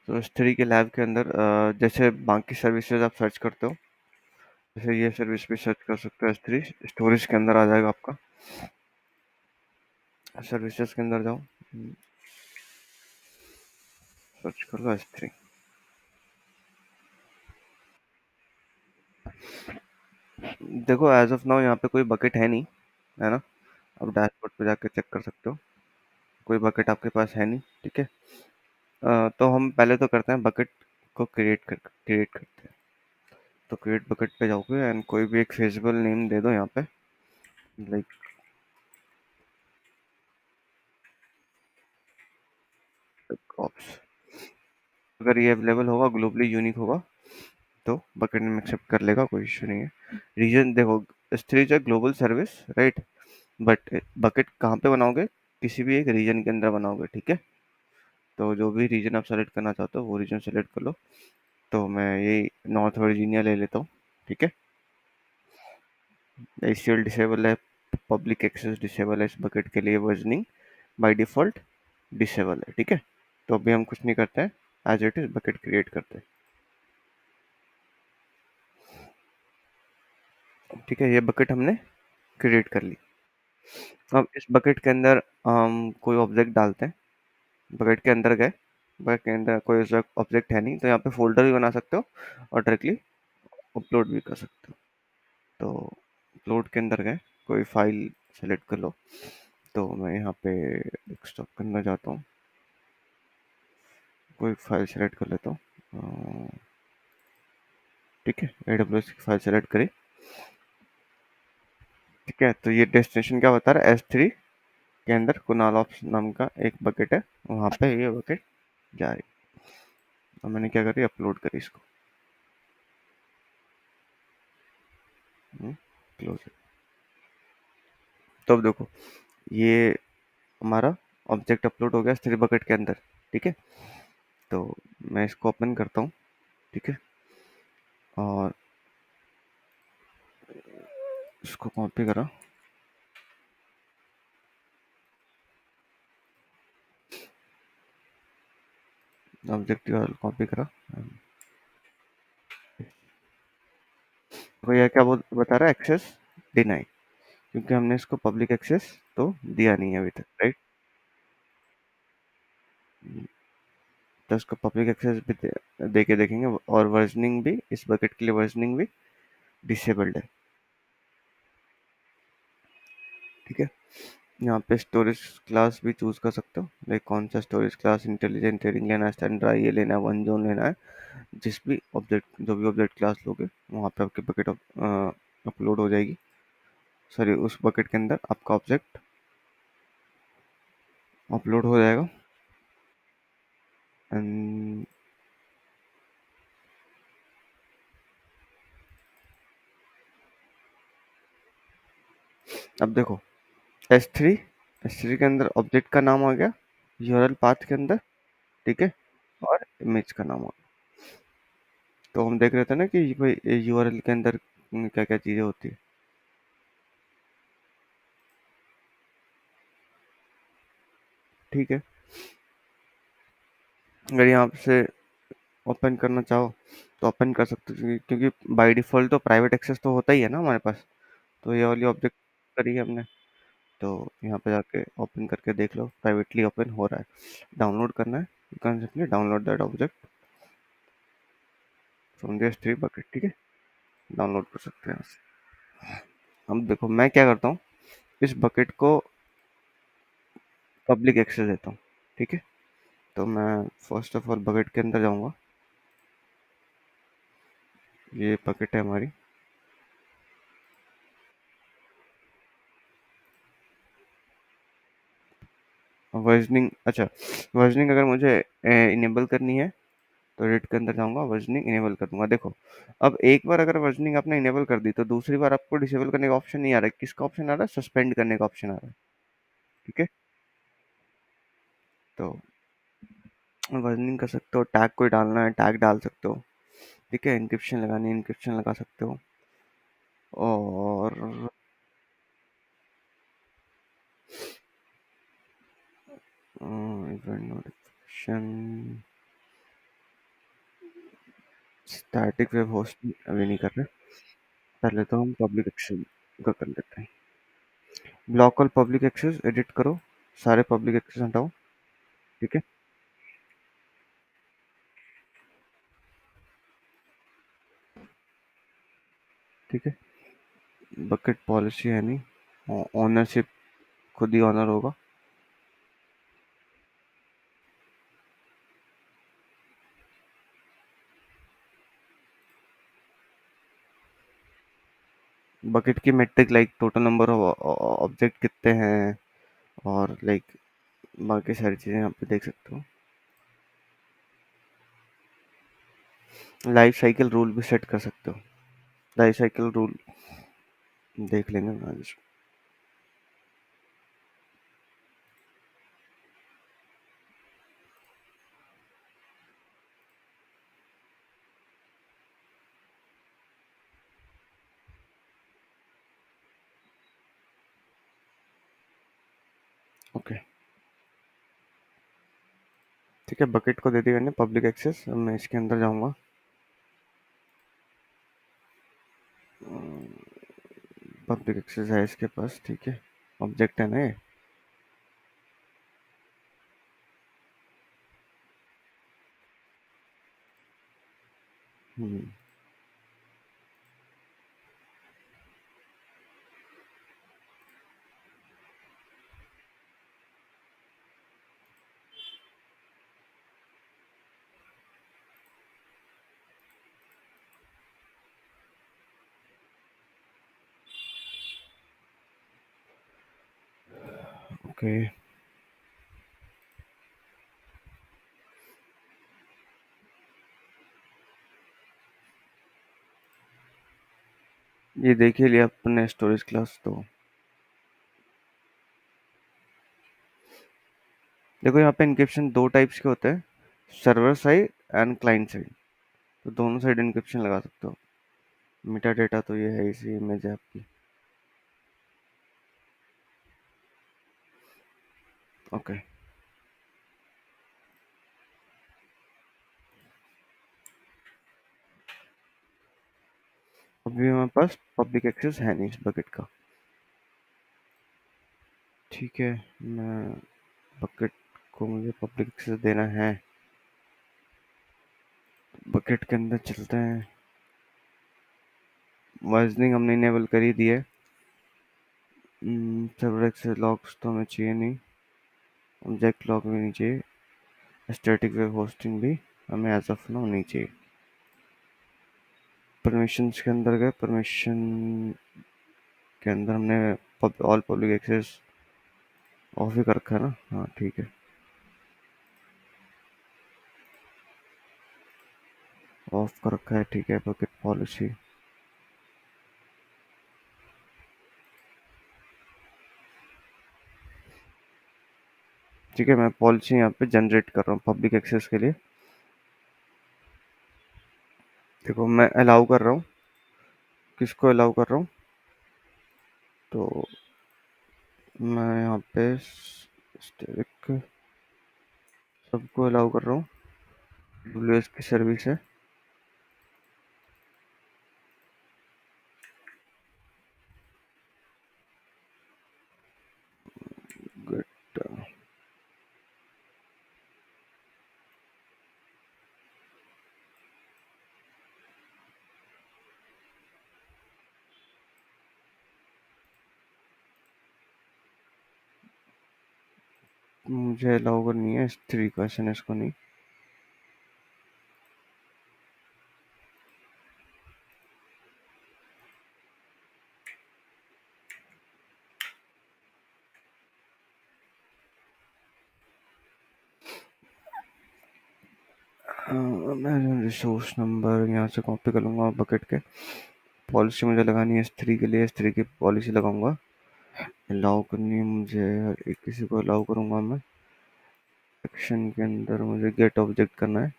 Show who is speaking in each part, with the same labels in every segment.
Speaker 1: तो S3 के lab के अंदर जैसे बाकी सर्विसेज आप सर्च करते हो, जैसे ये सर्विस भी सर्च कर सकते हो। S3 स्टोरेज के अंदर आ जाएगा आपका। सर्विसेज के अंदर जाओ, सर्च कर लो S3। देखो एज ऑफ नाउ यहाँ पे कोई बकेट है नहीं, है ना। आप डैशबोर्ड पे जाके चेक कर सकते हो, कोई बकेट आपके पास है नहीं, ठीक है। तो हम पहले तो करते हैं बकेट को क्रिएट करते हैं। तो क्रिएट बकेट पे जाओगे एंड कोई भी एक फेजिबल नेम दे दो यहाँ पे, लाइक ऑप्स। अगर ये अवेलेबल होगा, ग्लोबली यूनिक होगा, तो बकेट नेम एक्सेप्ट कर लेगा, कोई इशू नहीं है। रीजन देखो, S3 जो global service, right, but bucket कहाँ पे बनाओगे, किसी भी एक रीजन के अंदर बनाओगे, ठीक है। तो जो भी रीजन आप सेलेक्ट करना चाहते हो वो रीजन सेलेक्ट कर लो। तो मैं यही नॉर्थ वर्जीनिया ले लेता हूँ, ठीक है। ACL डिसेबल है, पब्लिक एक्सेस डिसेबल है इस बकेट के लिए, वर्जनिंग बाय डिफॉल्ट डिसेबल है, ठीक है। तो अभी हम कुछ नहीं करते हैं, as it is bucket create करते हैं, ठीक है। ये बकेट हमने क्रिएट कर ली। अब इस बकेट के अंदर हम कोई ऑब्जेक्ट डालते हैं। बकेट के अंदर गए, बकेट के अंदर कोई ऑब्जेक्ट है नहीं, तो यहाँ पे फोल्डर भी बना सकते हो और डायरेक्टली अपलोड भी कर सकते हो। तो अपलोड के अंदर गए, कोई फाइल सेलेक्ट कर लो। तो मैं यहाँ पे डेस्कटॉप करना चाहता हूँ, कोई फाइल सेलेक्ट कर लेता हूँ। ठीक है, AWS की फाइल सेलेक्ट करी, ठीक है। तो ये डेस्टिनेशन क्या बता रहा है, S3 के अंदर कुनाल ऑप्स नाम का एक बकेट है, वहाँ पे ये बकेट जा रही। और मैंने क्या करी, अपलोड करी इसको, क्लोज। तो अब देखो, ये हमारा ऑब्जेक्ट अपलोड हो गया S3 बकेट के अंदर, ठीक है। तो मैं इसको ओपन करता हूँ, ठीक है, और इसको कॉपी करा, ऑब्जेक्ट कॉपी करा। देखो यह क्या बता रहा है, एक्सेस डिनाई, क्योंकि हमने इसको पब्लिक एक्सेस तो दिया नहीं है अभी तक, राइट। तो इसको पब्लिक एक्सेस भी दे के देखेंगे, और वर्जनिंग भी, इस बकेट के लिए वर्जनिंग भी डिसेबल्ड है, ठीक है। यहाँ पे स्टोरेज क्लास भी चूज कर सकते हो, लाइक कौन सा स्टोरेज क्लास, इंटेलिजेंट टेरिंग लेना है, स्टैंडर्ड ये लेना है, वन जोन लेना है। जिस भी ऑब्जेक्ट, जो भी ऑब्जेक्ट क्लास लोगे, वहाँ पे आपकी बकेट अपलोड हो जाएगी। सॉरी, उस बकेट के अंदर आपका ऑब्जेक्ट अपलोड हो जाएगा। एंड अब देखो, S3 के अंदर ऑब्जेक्ट का नाम आ गया, यूआरएल पाथ के अंदर, ठीक है, और इमेज का नाम आ गया। तो हम देख रहे थे ना कि भाई यूआरएल के अंदर क्या क्या चीजें होती है, ठीक है। अगर यहाँ से ओपन करना चाहो तो ओपन कर सकते हो, क्योंकि बाय डिफॉल्ट तो प्राइवेट एक्सेस तो होता ही है ना हमारे पास। तो ये वाली ऑब्जेक्ट करी है हमने, तो यहाँ पे जाके ओपन करके देख लो, प्राइवेटली ओपन हो रहा है। डाउनलोड करना है, you can simply download that object from the S3 bucket, ठीक है। डाउनलोड कर सकते हैं यहाँ से। अब देखो मैं क्या करता हूँ, इस बकेट को पब्लिक एक्सेस देता हूँ, ठीक है। तो मैं फर्स्ट ऑफ ऑल बकेट के अंदर जाऊँगा, ये बकेट है हमारी। वर्जनिंग, अच्छा, वर्जनिंग अगर मुझे इनेबल करनी है तो रेट के अंदर जाऊंगा, वर्जनिंग इनेबल कर दूंगा। देखो, अब एक बार अगर वर्जनिंग आपने इनेबल कर दी तो दूसरी बार आपको डिसेबल करने का ऑप्शन नहीं आ रहा है। किसका ऑप्शन आ रहा है, सस्पेंड करने का ऑप्शन आ रहा है, ठीक है। तो वर्जनिंग कर सकते हो, टैग कोई डालना है टैग डाल सकते हो, ठीक है। इंक्रिप्शन लगानी है इंक्रिप्शन लगा सकते हो, और event notification, static web hosting अभी नहीं कर रहे, पहले तो हम पब्लिक एक्सेस का कर लेते हैं। Block all public access edit करो, सारे पब्लिक एक्सेस हटाओ। ठीक है। ठीक है। बकेट पॉलिसी है नहीं, ओनरशिप खुद ही ऑनर होगा। बकेट की metric like total number of object कितने हैं, और लाइक बाकी सारी चीज़ें यहाँ पे देख सकते हो। लाइफ साइकिल रूल भी सेट कर सकते हो। लाइफ साइकिल रूल देख लेंगे आज। ओके। ठीक है, बकेट को दे दिया मैंने पब्लिक एक्सेस। अब मैं इसके अंदर जाऊंगा। पब्लिक एक्सेस है इसके पास, ठीक है। ऑब्जेक्ट है ना ये। हम्म, ओके। ये देख ही लिया अपने स्टोरेज क्लास तो। देखो यहाँ पे इनक्रिप्शन दो टाइप्स के होते हैं, server side and client side. तो दोनों साइड इनक्रिप्शन लगा सकते हो। मेटा डेटा तो ये है, इसी इमेज है आपकी। ओके। अभी हमारे पास पब्लिक एक्सेस है नहीं इस बकेट का। ठीक है। मैं बकेट को मुझे पब्लिक एक्सेस देना है। बकेट के अंदर चलते हैं। वर्जनिंग हमने इनेबल कर ही दी है। सर्वर एक्सेस लॉग्स तो हमें चाहिए नहीं, ऑब्जेक्ट लॉग भी नहीं चाहिए, स्टैटिक वेब होस्टिंग भी हमें एज ऑफ नाउ नहीं चाहिए। परमिशंस के अंदर गए, परमिशन के अंदर हमने ऑल पब्लिक एक्सेस ऑफ ही कर रखा है ना। हाँ ठीक है, ऑफ कर रखा है। ठीक है, बकेट पॉलिसी। ठीक है, मैं पॉलिसी यहाँ पे जनरेट कर रहा हूँ पब्लिक एक्सेस के लिए। देखो मैं अलाउ कर रहा हूँ, किसको अलाउ कर रहा हूँ, तो मैं यहाँ पे स्टैटिक सबको अलाउ कर रहा हूँ। AWS की सर्विस है। Get, मुझे अलाउ करनी है S3 को, SNS को नहीं। मैं रिसोर्स नंबर यहाँ से कॉपी कर लूँगा बकेट के। पॉलिसी मुझे लगानी है S3 के लिए, S3 की पॉलिसी लगाऊंगा। अलाउ करनी है मुझे, हर एक किसी को अलाउ करूँगा मैं। एक्शन के अंदर मुझे गेट ऑब्जेक्ट करना है।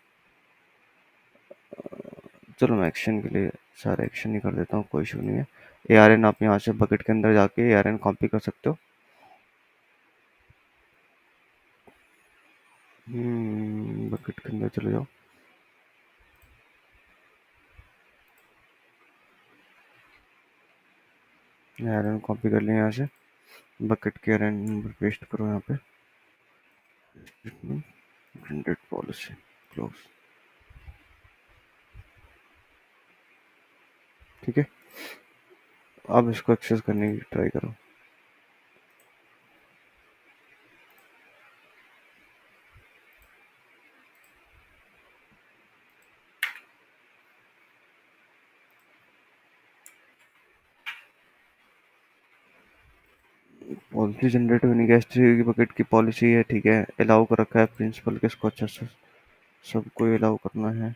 Speaker 1: चलो मैं एक्शन के लिए सारे एक्शन ही कर देता हूँ, कोई इशू नहीं है। ARN आप यहाँ से बकेट के अंदर जाके ARN कॉपी कर सकते हो। बकेट के अंदर चले जाओ। आयरन कॉपी कर लिया यहाँ से, बकेट के आयरन नंबर पेस्ट करो यहाँ पे, जनरेट पॉलिसी, क्लोज। ठीक है, अब इसको एक्सेस करने की ट्राई करो। पॉलिसी जनरेट होने की एस3 की बकेट की पॉलिसी है, ठीक है, अलाउ कर रखा है प्रिंसिपल के, इसको अच्छा से सबको अलाउ करना है।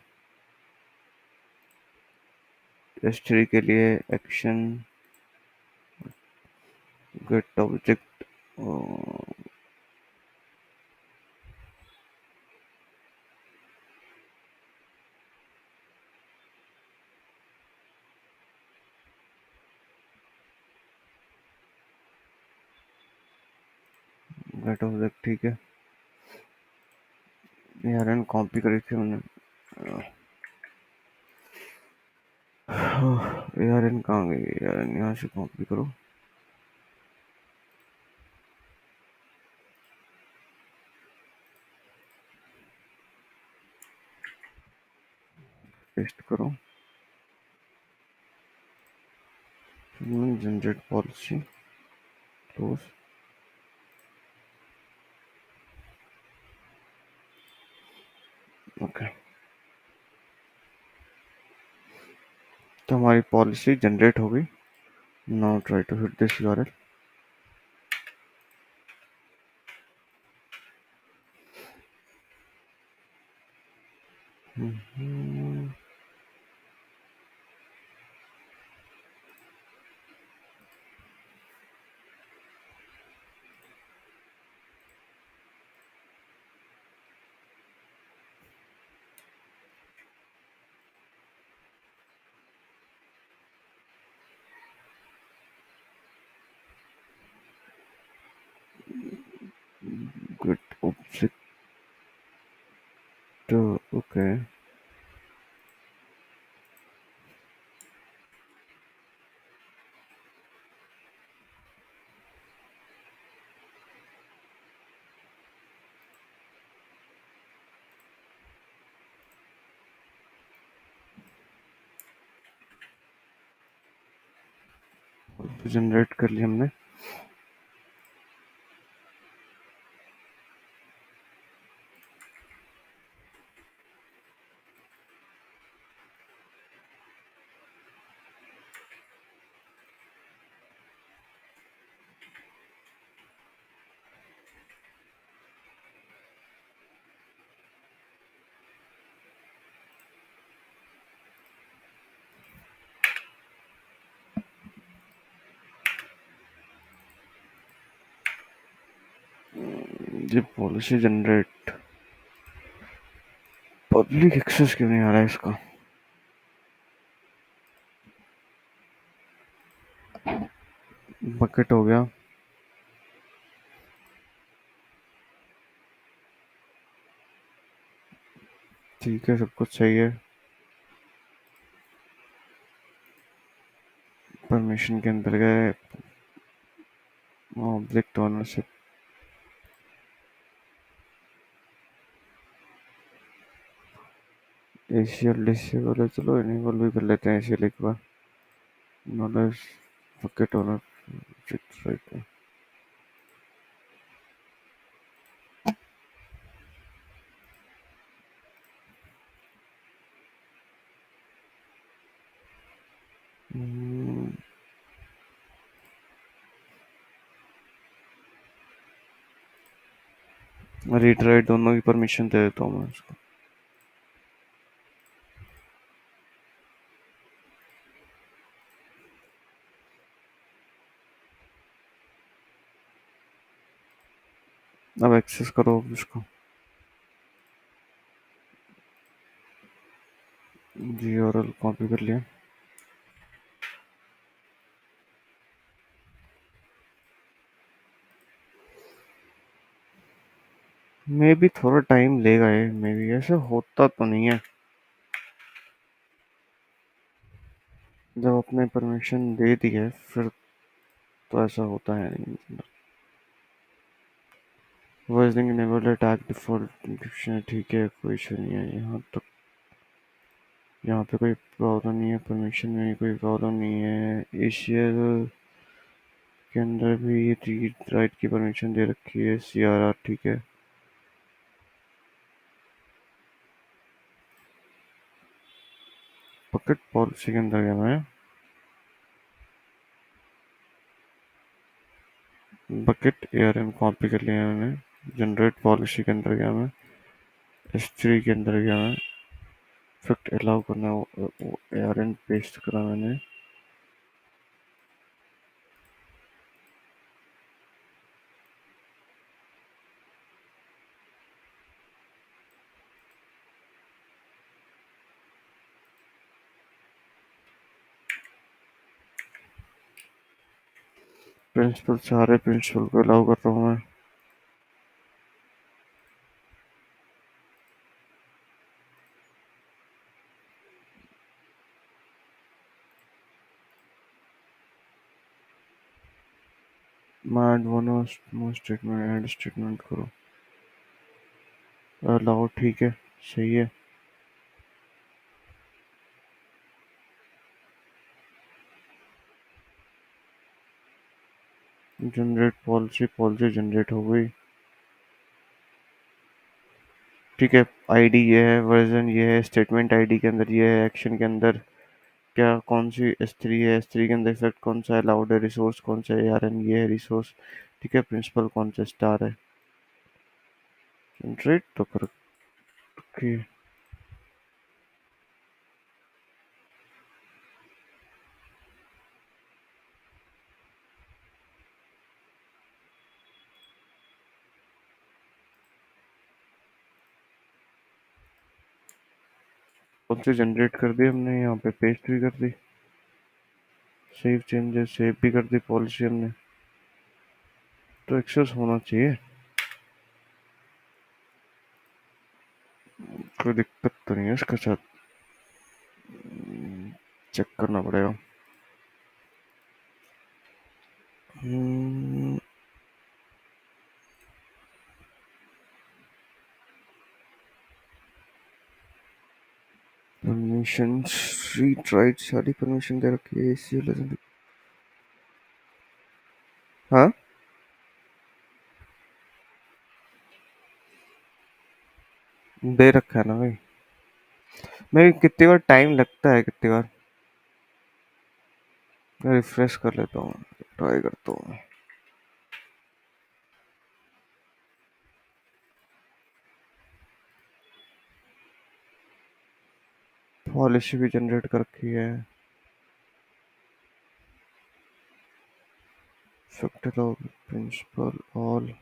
Speaker 1: एस3 के लिए action get object, get object, ठीक है। यार कॉपी करी थी मैंने, यार कहाँ गई यार, यहाँ से कॉपी करो, पेस्ट करो, जनरेट पॉलिसी, क्लोज। ओके, तो हमारी पॉलिसी जनरेट हो गई। Now try to hit this URL. Good object, okay. Generate कर लिया हमने। ये पॉलिसी जनरेट, पब्लिक एक्सेस क्यों नहीं आ रहा है इसका? बकेट हो गया, ठीक है, सब कुछ सही है। परमिशन के अंदर गए, ऑब्जेक्ट ओनरशिप, एशियल डीसी वाले, चलो इनेबल भी कर लेते हैं एशियल एक बार। Knowledge bucket owner, right. Read write दोनों की परमिशन दे देता हूँ मैं उसको। अब एक्सेस करो इसको। जी और कॉपी कर लिया। मे भी थोड़ा टाइम लेगा ये, मे भी ऐसे होता तो नहीं है। जब आपने परमिशन दे दी है फिर तो ऐसा होता है नहीं। Versioning enabled attack default encryption, ठीक है, कोई इशू नहीं है यहाँ तक। यहाँ पे कोई प्रॉब्लम नहीं है, परमिशन में भी कोई प्रॉब्लम नहीं है। एशियल के अंदर भी रीड राइट की परमिशन दे रखी है, CRR, ठीक है। बकेट पॉलिसी के अंदर गया मैं, बकेट ARM कॉपी कर लिया मैंने। जनरेट पॉलिसी के अंदर गया मैं, S3 के अंदर गया मैं, फिक्ट अलाउ करना, वो ARM पेस्ट करा मैंने। प्रिंसिपल, सारे प्रिंसिपल को अलाउ कर रहा हूँ मैं। मैं add one most statement, add statement करो, अलाउ, ठीक है, सही है। जनरेट पॉलिसी, पॉलिसी जनरेट हो गई, ठीक है। आईडी ये है, वर्जन ये है, स्टेटमेंट आईडी के अंदर ये है, एक्शन के अंदर क्या कौन सी S3 है, S3 के अंदर इफेक्ट कौन सा है, अलाउड है, रिसोर्स कौन सा है, ARM ये है रिसोर्स, ठीक है। प्रिंसिपल कौन सा स्टार है, जनरेट तो कर रखी है। कौन सी जनरेट कर दी हमने, यहाँ पे पेस्ट भी कर दी, सेव चेंजेस सेव भी कर दी पॉलिसी हमने, तो एक्सेस होना चाहिए, कोई दिक्कत तो नहीं है इसके साथ। चेक करना पड़ेगा। परमिशन, रीड राइट सारी परमिशन दे रखी है, ACL हाँ, दे रखा है ना भाई। मैं कितनी बार टाइम लगता है, कितनी बार रिफ्रेश कर लेता हूँ, ट्राई करता हूँ। पॉलिसी भी जनरेट कर रखी है, इफेक्ट प्रिंसिपल ऑल,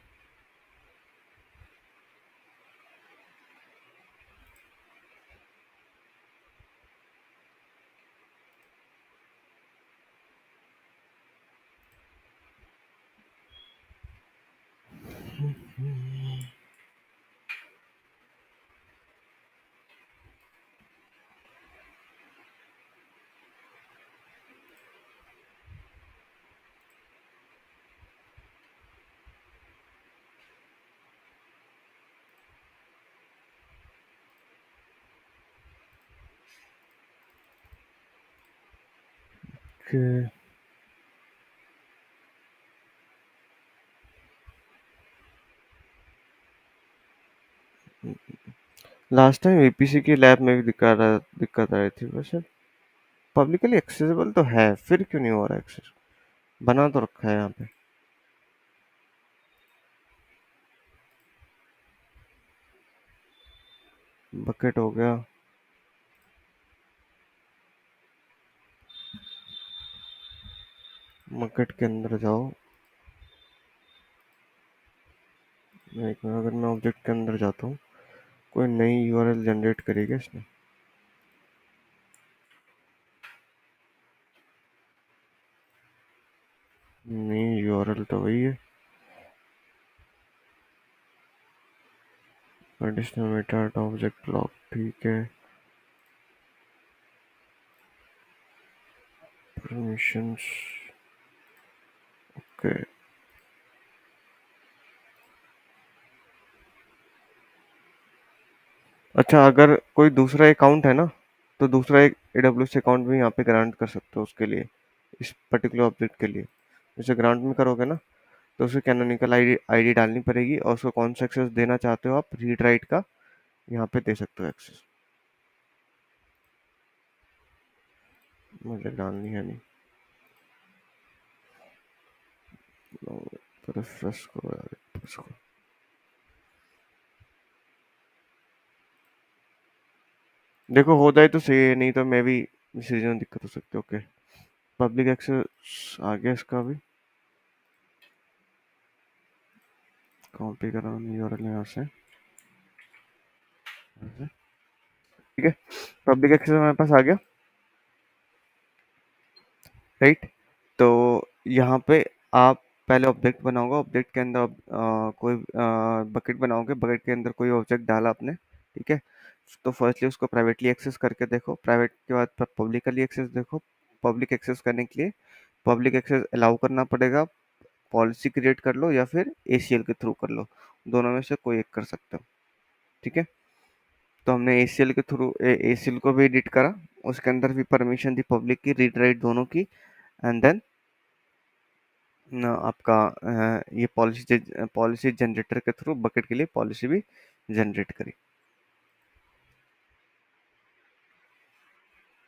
Speaker 1: के लास्ट टाइम APC की लैब में भी दिक्कत आ रही थी वैसे। पब्लिकली एक्सेसिबल तो है, फिर क्यों नहीं हो रहा एक्सेस, बना तो रखा है यहाँ पे। बकेट हो गया, बकेट के अंदर जाओ। एक मिनट, अगर मैं ऑब्जेक्ट के अंदर जाता हूँ, कोई नई URL जनरेट करेगा इसने? नई URL तो वही है, एडिशनल मेटा ऑब्जेक्ट ब्लॉक, ठीक है। Permissions, okay. अच्छा, अगर कोई दूसरा अकाउंट है ना, तो दूसरा एक AWS अकाउंट भी यहाँ पे ग्रांट कर सकते हो उसके लिए, इस पर्टिकुलर ऑब्जेक्ट के लिए। जैसे ग्रांट में करोगे ना, तो उसे कैनोनिकल आईडी डालनी पड़ेगी, और उसको कौन सा एक्सेस देना चाहते हो आप, रीड राइट का, यहाँ पे दे सकते हो एक्सेस। मुझे डालनी है नहीं। रिफ्रेश करो यार, रिफ्रेश करो। देखो हो जाए तो सही है, नहीं तो मैं भी इस रीजन में दिक्कत हो सकती है। ओके, पब्लिक एक्सेस आ गया इसका भी। कॉपी करा यूआरएल यहाँ से, ठीक है। पब्लिक एक्सेस हमारे पास आ गया, राइट। तो यहाँ पे आप पहले ऑब्जेक्ट बनाओगे, ऑब्जेक्ट के अंदर कोई बकेट बनाओगे, बकेट के अंदर कोई ऑब्जेक्ट डाला आपने, ठीक है। तो फर्स्टली उसको प्राइवेटली एक्सेस करके देखो, प्राइवेट के बाद पब्लिकली एक्सेस देखो। पब्लिक एक्सेस करने के लिए पब्लिक एक्सेस अलाउ करना पड़ेगा, पॉलिसी क्रिएट कर लो या फिर ACL के थ्रू कर लो, दोनों में से कोई एक कर सकते हो, ठीक है। तो हमने ACL के थ्रू ACL को भी एडिट करा, उसके अंदर भी परमिशन दी पब्लिक की, रीड राइट दोनों की, एंड देन आपका ये पॉलिसी जनरेटर के थ्रू बकेट के लिए पॉलिसी भी जनरेट करी,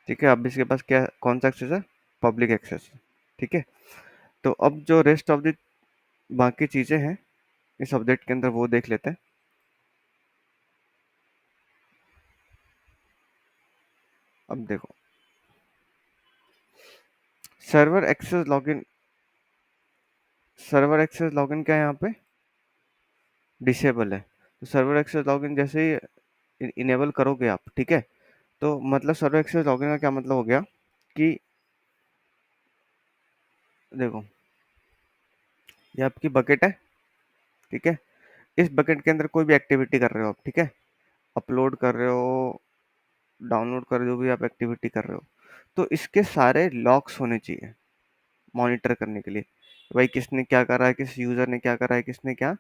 Speaker 1: ठीक है। अब इसके पास क्या, कौन सा एक्सेस है, पब्लिक एक्सेस, ठीक है। तो अब जो रेस्ट ऑफ द बाकी चीज़ें हैं इस ऑब्जेक्ट के अंदर, वो देख लेते हैं। अब देखो, server access login, server access login क्या है यहाँ पे, डिसेबल है। तो सर्वर एक्सेस लॉगिन जैसे ही इनेबल करोगे आप, ठीक है, तो मतलब सर्वर एक्सेस लॉगिन का क्या मतलब हो गया कि देखो, ये आपकी बकेट है, ठीक है। इस बकेट के अंदर कोई भी एक्टिविटी कर रहे हो आप, ठीक है, अपलोड कर रहे हो, डाउनलोड कर रहे हो, जो भी आप एक्टिविटी कर रहे हो, तो इसके सारे लॉग्स होने चाहिए मॉनिटर करने के लिए, भाई किसने क्या करा है, किस यूजर ने क्या करा है, किसने क्या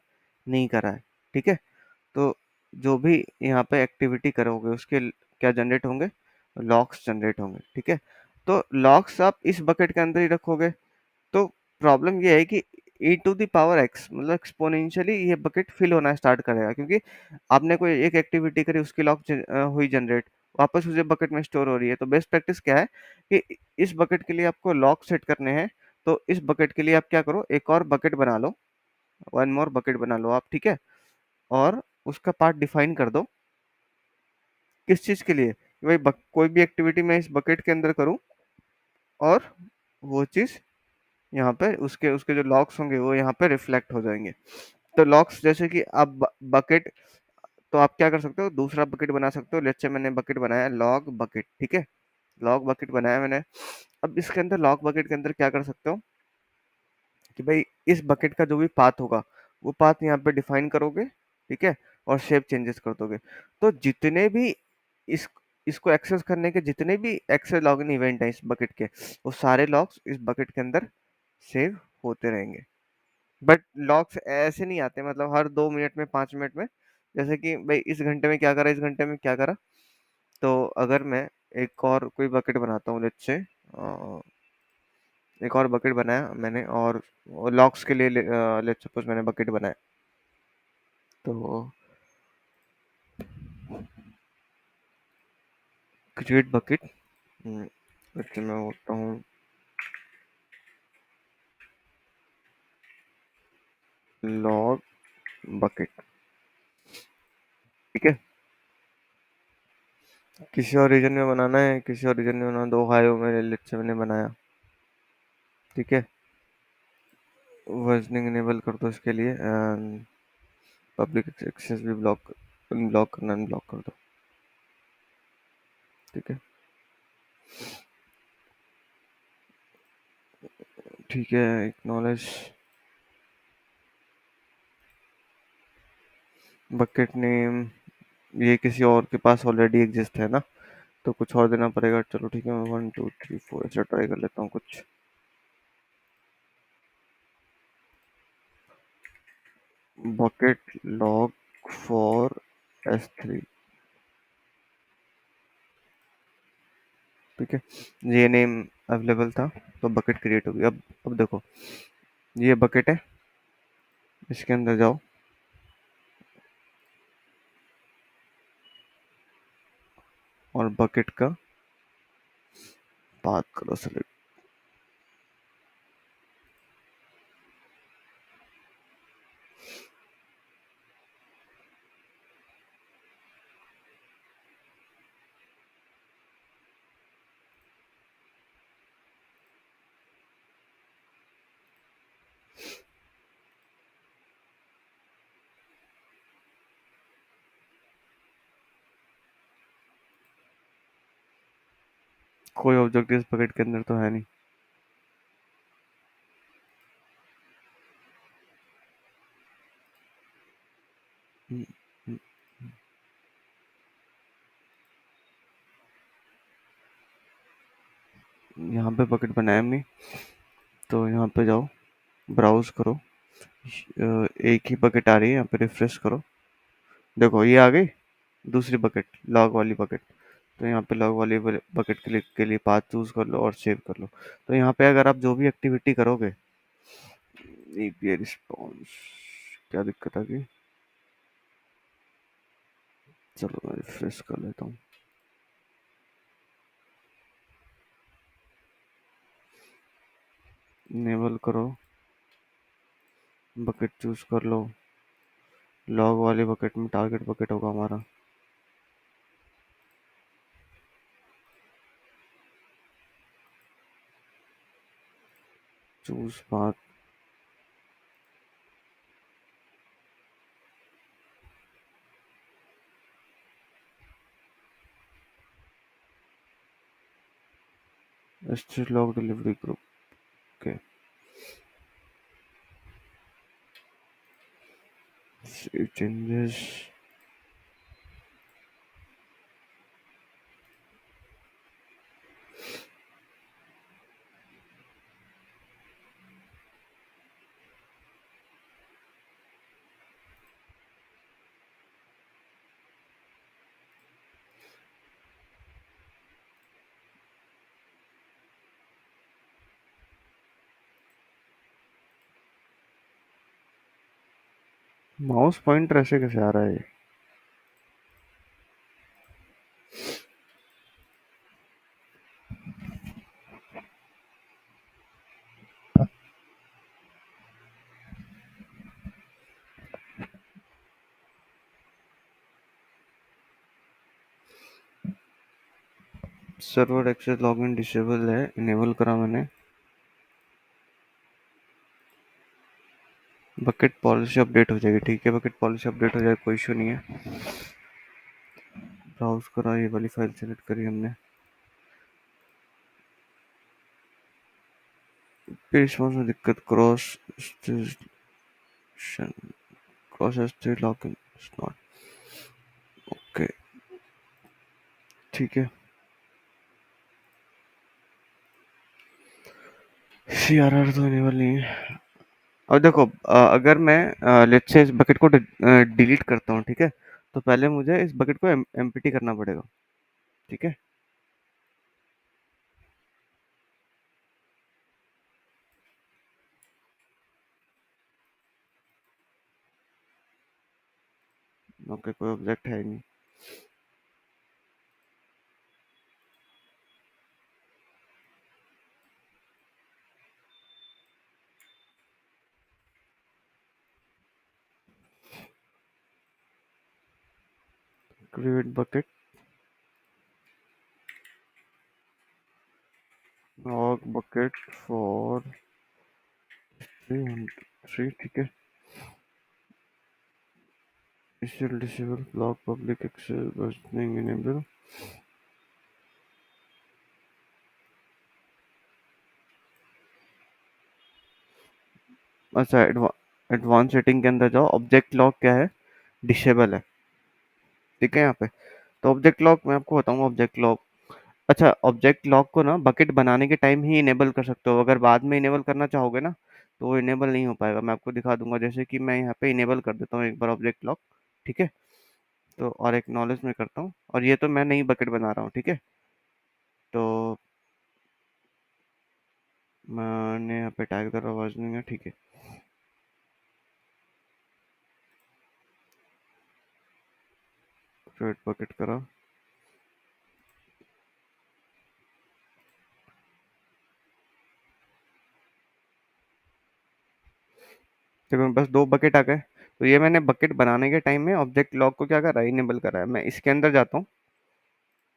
Speaker 1: नहीं करा है, ठीक है। तो जो भी यहाँ पे एक्टिविटी करोगे उसके क्या जनरेट होंगे, लॉग्स जनरेट होंगे, ठीक है। तो लॉग्स आप इस बकेट के अंदर ही रखोगे, तो प्रॉब्लम ये है कि e⁻x मतलब एक्सपोनेंशियली ये बकेट फिल होना स्टार्ट करेगा, क्योंकि आपने कोई एक एक्टिविटी करी, उसकी लॉग हुई जनरेट, वापस उसे बकेट में स्टोर हो रही है। तो बेस्ट प्रैक्टिस क्या है कि इस बकेट के लिए आपको लॉग सेट करने हैं, तो इस बकेट के लिए आप क्या करो, एक और बकेट बना लो, वन मोर बकेट बना लो आप, ठीक है। और उसका पार्ट डिफाइन कर दो, किस चीज के लिए कि भाई कोई भी एक्टिविटी मैं इस बकेट के अंदर करूं, और वो चीज यहाँ पे उसके उसके जो लॉग्स होंगे वो यहाँ पे रिफ्लेक्ट हो जाएंगे। तो लॉग्स जैसे कि आप बकेट, तो आप क्या कर सकते हो, दूसरा बकेट बना सकते हो। लेट्स से मैंने बकेट बनाया लॉग बकेट, ठीक है, लॉग बकेट बनाया मैंने। अब इसके अंदर लॉग बकेट के अंदर क्या कर सकते हो कि भाई इस बकेट का जो भी पाथ होगा, वो पाथ यहाँ पे डिफाइन करोगे, ठीक है, और सेव चेंजेस कर दोगे। तो जितने भी इस इसको एक्सेस करने के जितने भी एक्सेस लॉगिन इवेंट है इस बकेट के, वो सारे लॉग्स इस बकेट के अंदर सेव होते रहेंगे। बट लॉग्स ऐसे नहीं आते मतलब हर 2 मिनट में, 5 मिनट में, जैसे कि भाई इस घंटे में क्या करा, इस घंटे में क्या करा। तो अगर मैं एक और कोई बकेट बनाता हूँ, लेट्स से एक और बकेट बनाया मैंने, और लॉक्स के लिए लेट्स सपोज मैंने बकेट बनाया, तो क्रिएट बकेट, लेट्स से मैं बोलता हूँ लॉग बकेट, ठीक है। किसी और रीजन में बनाना है, किसी और रीजन में बनाना, दो हायो में लेट्स से मैंने बनाया, ठीक है। वर्जनिंग इनेबल कर दो इसके लिए, एंड पब्लिक एक्सेस भी ब्लॉक, ब्लॉक करना, अनब्लॉक कर दो, ठीक है। ठीक है, एक्नॉलेज बकेट नेम, ये किसी और के पास ऑलरेडी एग्जिस्ट है ना, तो कुछ और देना पड़ेगा। चलो ठीक है, मैं 1 2 3 4 ऐसा ट्राई कर लेता हूँ कुछ। Bucket log for S3। ठीक है, ये नेम अवेलेबल था तो बकेट क्रिएट होगी। अब देखो, ये बकेट है, इसके अंदर जाओ और बकेट का पाथ करो सेलेक्ट। कोई ऑब्जेक्ट इस बकेट के अंदर तो है नहीं। हम्म, हम्म, यहाँ पे बकेट बनाया हमने, तो यहाँ पे जाओ, ब्राउज करो। एक ही बकेट आ रही है, यहाँ पे रिफ्रेश करो। देखो ये आ गई दूसरी बकेट, लॉग वाली बकेट। तो यहाँ पे लॉग वाली बकेट के लिए पाथ चूज कर लो और सेव कर लो। तो यहाँ पे अगर आप जो भी एक्टिविटी करोगे, एपीआई रिस्पॉन्स, क्या दिक्कत आ गई? चलो मैं रिफ्रेश कर लेता हूँ। इनेबल करो, बकेट चूज कर लो। लॉग वाली बकेट में टारगेट बकेट होगा हमारा। Choose path, street log delivery group के चेंजेस। माउस पॉइंटर ऐसे कैसे आ रहा है? सर्वर एक्सेस लॉगिन डिसेबल है, इनेबल करा मैंने। बकेट पॉलिसी अपडेट हो जाएगी, ठीक है, बकेट पॉलिसी अपडेट हो जाएगी, कोई इशू नहीं है। ब्राउज करा, ये वाली फाइल सेलेक्ट करी हमने। रिस्पॉन्स में दिक्कत, cross state login not. Okay, ठीक है। CRR तो इनेबल नहीं है। अब देखो, अगर मैं लेट्स से इस बकेट को डिलीट करता हूँ, ठीक है, तो पहले मुझे इस बकेट को एम्प्टी करना पड़ेगा। ठीक है, ओके, कोई ऑब्जेक्ट है ही नहीं। Create bucket, log bucket for 303, ठीक है। Disable disable block public access versioning enable. अच्छा, एडवांस सेटिंग के अंदर जाओ, ऑब्जेक्ट लॉक क्या है, डिसेबल है, ठीक है यहाँ पे। तो ऑब्जेक्ट लॉक मैं आपको बताऊंगा, ऑब्जेक्ट लॉक। अच्छा, ऑब्जेक्ट लॉक को ना बकेट बनाने के टाइम ही इनेबल कर सकते हो, अगर बाद में इनेबल करना चाहोगे ना, तो वो इनेबल नहीं हो पाएगा। मैं आपको दिखा दूंगा, जैसे कि मैं यहाँ पे इनेबल कर देता हूँ एक बार ऑब्जेक्ट लॉक। ठीक है, तो और एक नॉलेज में करता हूँ, और ये तो मैं नई बकेट बना रहा हूँ। ठीक है, तो मैंने यहाँ पे टैग दर आवाज नहीं है। ठीक है, क्रिएट बकेट करा। देखो बस दो बकेट आ गए। तो ये मैंने बकेट बनाने के टाइम में ऑब्जेक्ट लॉक को क्या करा, इनेबल करा है। मैं इसके अंदर जाता हूँ,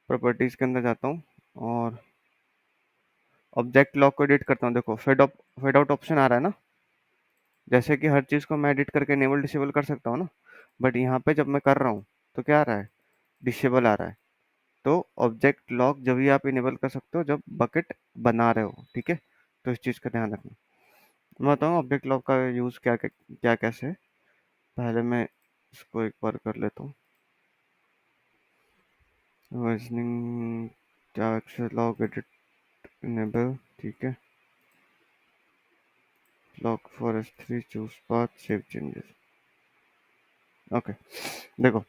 Speaker 1: प्रॉपर्टीज के अंदर जाता हूँ, और ऑब्जेक्ट लॉक को एडिट करता हूँ। देखो फेड आउट ऑप्शन आ रहा है ना। जैसे कि हर चीज़ को मैं एडिट करके इनेबल डिसेबल कर सकता हूँ ना, बट यहाँ पे जब मैं कर रहा हूँ तो क्या आ रहा है, डिसेबल आ रहा है। तो ऑब्जेक्ट लॉक जब भी आप इनेबल कर सकते हो जब बकेट बना रहे हो। ठीक है, तो इस चीज़ का ध्यान रखना। मैं बताऊँ ऑब्जेक्ट लॉक का यूज़ क्या क्या, क्या कैसे है। पहले मैं इसको एक बार कर लेता हूँ, versioning tag lock edit enable. ठीक है, lock for S3 choose path save changes. Okay, देखो,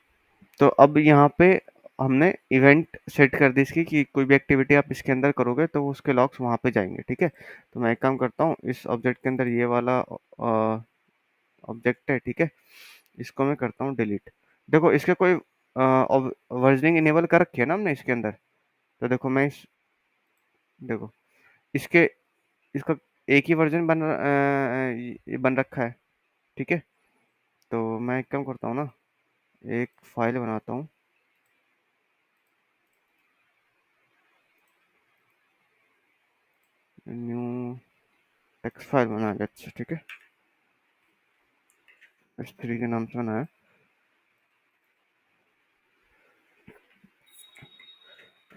Speaker 1: तो अब यहाँ पे हमने इवेंट सेट कर दी इसकी, कि कोई भी एक्टिविटी आप इसके अंदर करोगे तो वो उसके लॉग्स वहाँ पे जाएंगे। ठीक है, तो मैं एक काम करता हूँ, इस ऑब्जेक्ट के अंदर ये वाला ऑब्जेक्ट है। ठीक है, इसको मैं करता हूँ डिलीट। देखो इसके कोई वर्जनिंग इनेबल कर रखी है ना हमने इसके अंदर। तो देखो मैं इस, देखो इसके, इसका एक ही वर्जन ये बन रखा है। ठीक है, तो मैं एक काम करता हूँ ना, एक फाइल बनाता हूँ, न्यू टेक्स्ट फाइल बना लिया। अच्छा ठीक है, S3 के नाम से बनाया,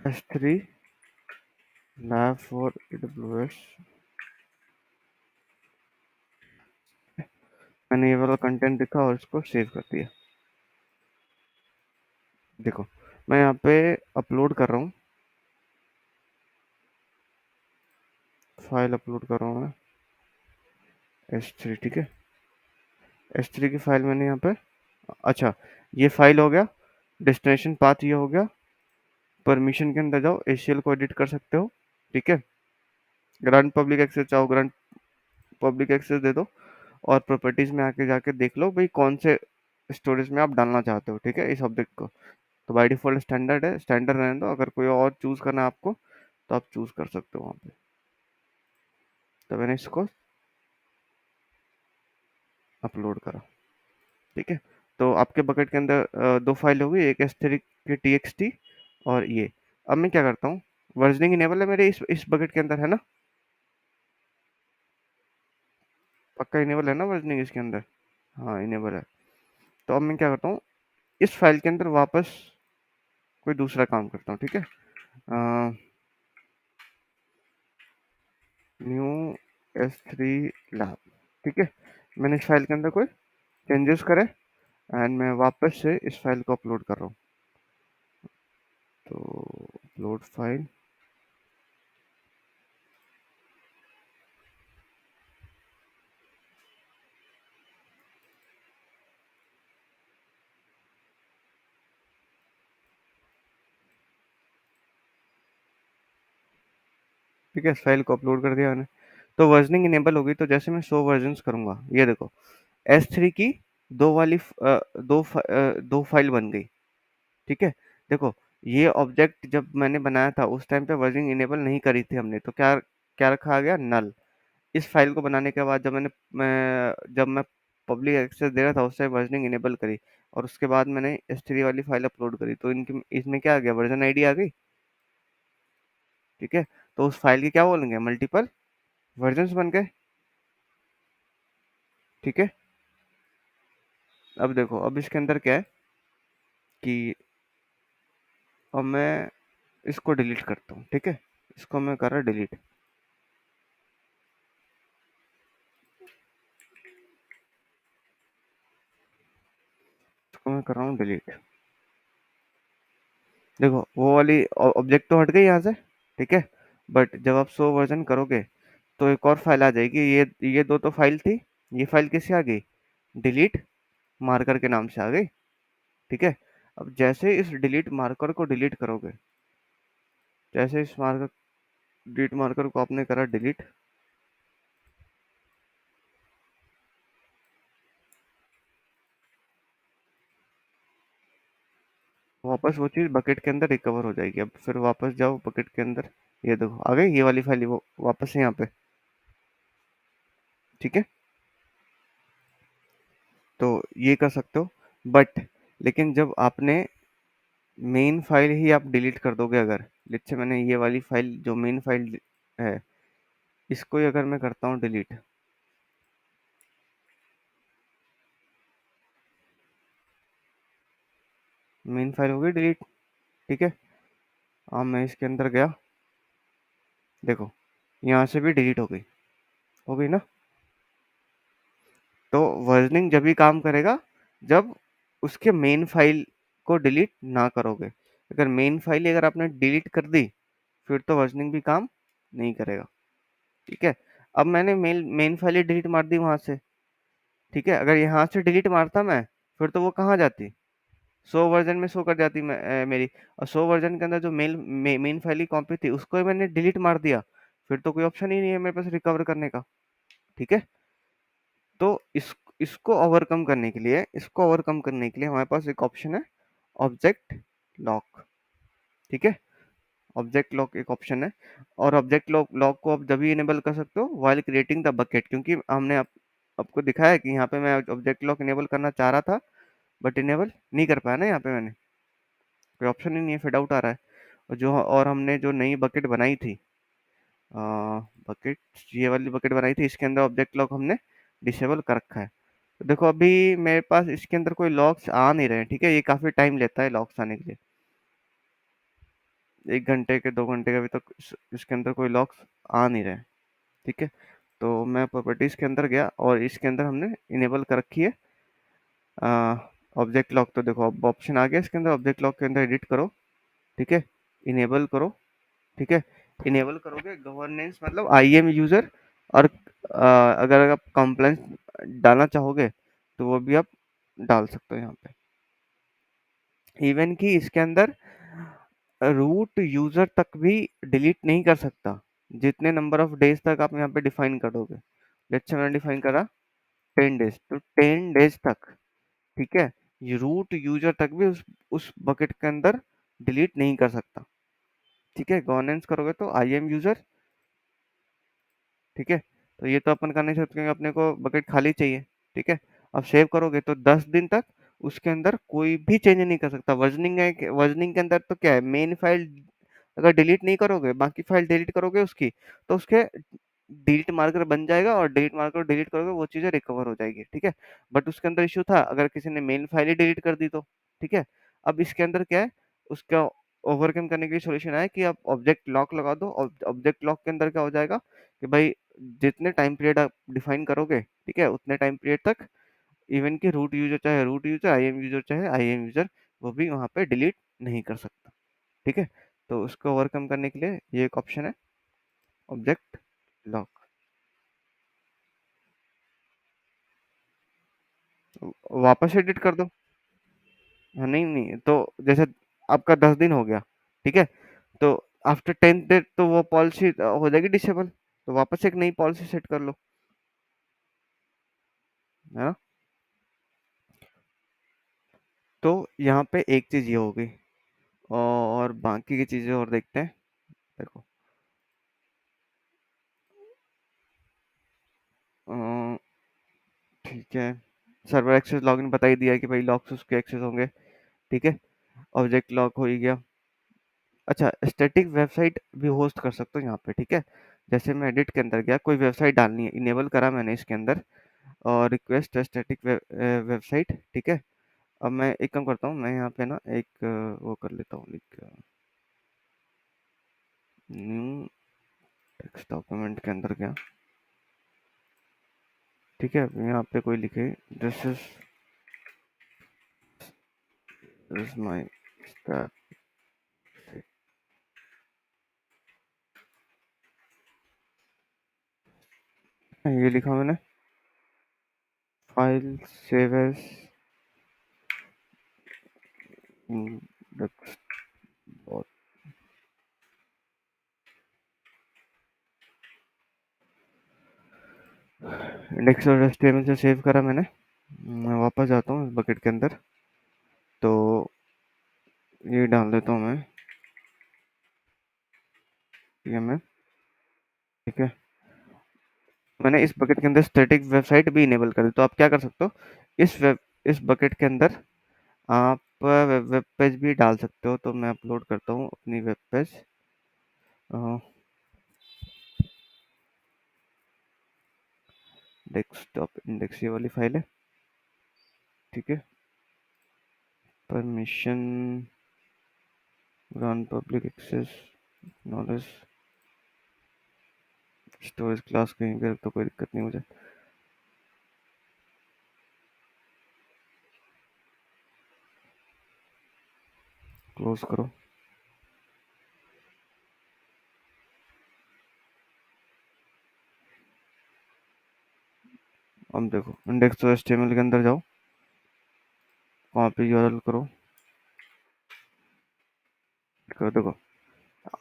Speaker 1: S3 लैब फॉर AWS। मैंने ये वाला कंटेंट दिखा और इसको सेव कर दिया। देखो मैं यहाँ पे अपलोड कर रहा हूँ, फाइल अपलोड कर रहा हूँ मैं, S3। ठीक है, S3 की फाइल मैंने यहाँ पे, अच्छा ये फाइल हो गया, डेस्टिनेशन पाथ ये हो गया। परमिशन के अंदर जाओ, ACL को एडिट कर सकते हो। ठीक है, ग्रांट पब्लिक एक्सेस चाहो, ग्रांट पब्लिक एक्सेस दे दो, और प्रॉपर्टीज में आके जाके देख लो भाई कौन से स्टोरेज में आप डालना चाहते हो। ठीक है, इस ऑब्जेक्ट को। तो बाय डिफॉल्ट स्टैंडर्ड है, स्टैंडर्ड रहने दो। अगर कोई और चूज करना है आपको तो आप चूज कर सकते हो वहाँ पे। तो मैंने इसको अपलोड करा। ठीक है, तो आपके बकेट के अंदर दो फाइल होगी, एक S3 की TXT, और ये। अब मैं क्या करता हूँ, वर्जनिंग इनेबल है मेरे इस बकेट के अंदर, है ना। पक्का इनेबल है ना वर्जनिंग इसके अंदर। हाँ इनेबल है। तो अब मैं क्या करता हूँ, इस फाइल के अंदर वापस कोई दूसरा काम करता हूँ। ठीक है, न्यू S3 लैब। ठीक है, मैंने इस फाइल के अंदर कोई चेंजेस करे, एंड मैं वापस से इस फाइल को अपलोड कर रहा हूँ। तो अपलोड फाइल, ठीक है, इस फाइल को अपलोड कर दिया मैंने। तो वर्जनिंग इनेबल होगी, तो जैसे मैं शो वर्जन्स करूंगा, ये देखो S3 की दो वाली दो फाइल बन गई। ठीक है, देखो ये ऑब्जेक्ट जब मैंने बनाया था उस टाइम पे वर्जनिंग इनेबल नहीं करी थी हमने, तो क्या क्या रखा गया, नल। इस फाइल को बनाने के बाद जब मैं पब्लिक एक्सेस दे रहा था उस टाइम वर्जनिंग इनेबल करी, और उसके बाद मैंने S3 वाली फाइल अपलोड करी, तो इनकी इसमें क्या आ गया, वर्जन आईडी आ गई। ठीक है, तो उस फाइल की क्या बोलेंगे, मल्टीपल वर्जन्स बन गए। ठीक है, अब देखो अब इसके अंदर क्या है कि अब मैं इसको डिलीट करता हूँ। ठीक है, इसको मैं कर रहा डिलीट, इसको मैं कर रहा हूँ डिलीट। देखो वो वाली ऑब्जेक्ट तो हट गई यहाँ से। ठीक है, बट जब आप शो वर्जन करोगे तो एक और फाइल आ जाएगी, ये दो तो फाइल थी, ये फाइल किससे आ गई, डिलीट मार्कर के नाम से आ गई। ठीक है, अब जैसे इस डिलीट मार्कर को डिलीट करोगे, जैसे इस मार्कर डिलीट मार्कर को आपने करा डिलीट, वापस वो चीज़ बकेट के अंदर रिकवर हो जाएगी। अब फिर वापस जाओ बकेट के अंदर, ये देखो आ गई ये वाली फाइल, वो वापस है यहाँ पे। ठीक है, तो ये कर सकते हो। बट लेकिन जब आपने मेन फाइल ही आप डिलीट कर दोगे, अगर जैसे मैंने ये वाली फाइल जो मेन फाइल है, इसको ही अगर मैं करता हूँ डिलीट, मेन फाइल हो गई डिलीट। ठीक है, अब मैं इसके अंदर गया, देखो यहाँ से भी डिलीट हो गई ना। तो वर्जनिंग जब भी काम करेगा जब उसके मेन फाइल को डिलीट ना करोगे। अगर मेन फाइल अगर आपने डिलीट कर दी, फिर तो वर्जनिंग भी काम नहीं करेगा। ठीक है, अब मैंने मेन मेन फाइल ही डिलीट मार दी वहां से। ठीक है, अगर यहाँ से डिलीट मारता मैं, फिर तो वो कहाँ जाती, 100 वर्जन में शो कर जाती मेरी। और 100 वर्जन के अंदर जो मेन फाइल की कॉपी थी उसको ही मैंने डिलीट मार दिया, फिर तो कोई ऑप्शन ही नहीं है मेरे पास रिकवर करने का। ठीक है, तो इसको ओवरकम करने के लिए हमारे पास एक ऑप्शन है, ऑब्जेक्ट लॉक। ठीक है, ऑब्जेक्ट लॉक एक ऑप्शन है। और ऑब्जेक्ट लॉक को आप जब भी इनेबल कर सकते हो वाइल क्रिएटिंग द बकेट, क्योंकि हमने आपको दिखाया कि यहाँ पे मैं ऑब्जेक्ट लॉक इनेबल करना चाह रहा था, बट इनेबल नहीं कर पाया ना, यहाँ पे मैंने कोई ऑप्शन ही नहीं है, फिर डाउट आ रहा है। और हमने जो नई बकेट बनाई थी, बकेट, ये वाली बकेट बनाई थी, इसके अंदर ऑब्जेक्ट लॉक हमने डिसेबल कर रखा है। तो देखो अभी मेरे पास इसके अंदर कोई लॉक्स आ नहीं रहे हैं। ठीक है, ये काफ़ी टाइम लेता है लॉक्स आने के लिए, 1 घंटे के 2 घंटे के अभी तक इसके अंदर कोई लॉक्स आ नहीं रहे हैं। ठीक है, तो मैं प्रॉपर्टीज़ के अंदर गया और इसके अंदर हमने इनेबल कर रखी है ऑब्जेक्ट लॉक। तो देखो अब ऑप्शन आ गया इसके अंदर, ऑब्जेक्ट लॉक के अंदर एडिट करो। ठीक है, इनेबल करो। ठीक है, इनेबल करोगे गवर्नेंस मतलब आई एम यूज़र। और अगर आप कंप्लेंट डालना चाहोगे तो वो भी आप डाल सकते हो यहाँ पे। इवन कि इसके अंदर रूट यूज़र तक भी डिलीट नहीं कर सकता, जितने नंबर ऑफ डेज तक आप यहाँ पे डिफाइन करोगे। जैसे मैंने डिफाइन करा 10 डेज, तो 10 डेज तक। ठीक है, ये रूट यूज़र तक भी उस बकेट के अंदर डिलीट नहीं कर सकता। ठीक है, गवर्नेंस करोगे तो आई एम यूज़र। ठीक है, तो ये तो अपन कर नहीं सकते क्योंकि अपने को बकेट खाली चाहिए। ठीक है, अब सेव करोगे तो 10 दिन तक उसके अंदर कोई भी चेंज नहीं कर सकता। वर्जनिंग के अंदर तो क्या है, मेन फाइल अगर डिलीट नहीं करोगे, बाकी फाइल डिलीट करोगे उसकी, तो उसके डिलीट मार्कर बन जाएगा और डिलीट मार्कर डिलीट करोगे वो चीज़ें रिकवर हो जाएगी। ठीक है, बट उसके अंदर इश्यू था अगर किसी ने मेन फाइल ही डिलीट कर दी तो। ठीक है, अब इसके अंदर क्या है, उसका ओवरकम करने के लिए सॉल्यूशन है कि आप ऑब्जेक्ट लॉक लगा दो। ऑब्जेक्ट लॉक के अंदर क्या हो जाएगा कि भाई जितने टाइम पीरियड आप डिफाइन करोगे, ठीक है, उतने टाइम पीरियड तक इवन कि रूट यूजर चाहे रूट यूजर, आईएम यूजर चाहे आईएम यूजर, वो भी वहाँ पे डिलीट नहीं कर सकता। ठीक है, तो उसको ओवरकम करने के लिए ये एक ऑप्शन है, ऑब्जेक्ट लॉक। वापस एडिट कर दो। हाँ, नहीं नहीं, तो जैसे आपका 10 दिन हो गया, ठीक है, तो आफ्टर 10th डे तो वो पॉलिसी हो जाएगी डिसेबल, तो वापस एक नई पॉलिसी सेट कर लो, है ना। तो यहाँ पे एक चीज़ ये हो गई, और बाकी की चीज़ें और देखते हैं। देखो अ, ठीक है, सर्वर एक्सेस लॉगिन बता ही दिया है कि भाई लॉक्स उसके एक्सेस होंगे। ठीक है, ऑब्जेक्ट लॉक हो ही गया। अच्छा, स्टैटिक वेबसाइट भी होस्ट कर सकते हो यहाँ पे। ठीक है, जैसे मैं एडिट के अंदर गया, कोई वेबसाइट डालनी है, इनेबल करा मैंने इसके अंदर, और रिक्वेस्ट स्टैटिक वेबसाइट। ठीक है, अब मैं एक काम करता हूँ, मैं यहाँ पे ना एक वो कर लेता हूँ, एक न्यू टेक्स्ट डॉक्यूमेंट के अंदर गया। ठीक है, यहाँ पे कोई लिखे दिस इज माई ये लिखा मैंने, फाइल सेव एज इंडेक्स और एचटीएमएल से सेव करा मैंने। मैं वापस जाता हूँ इस बकेट के अंदर, तो ये डाल देता हूँ मैं, मैं, ठीक है। मैंने इस बकेट के अंदर स्टैटिक वेबसाइट भी इनेबल कर दी, तो आप क्या कर सकते हो, इस बकेट के अंदर आप वेब पेज भी डाल सकते हो। तो मैं अपलोड करता हूँ अपनी वेब पेज, डेस्कटॉप इंडेक्स, ये वाली फाइल है, ठीक है। Permission, run public access, knowledge, storage class कहीं पे, तो कोई दिक्कत नहीं मुझे। क्लोज करो। अब देखो इंडेक्स तो एचटीएमएल के अंदर जाओ, कॉपी यूआरएल करो, देखो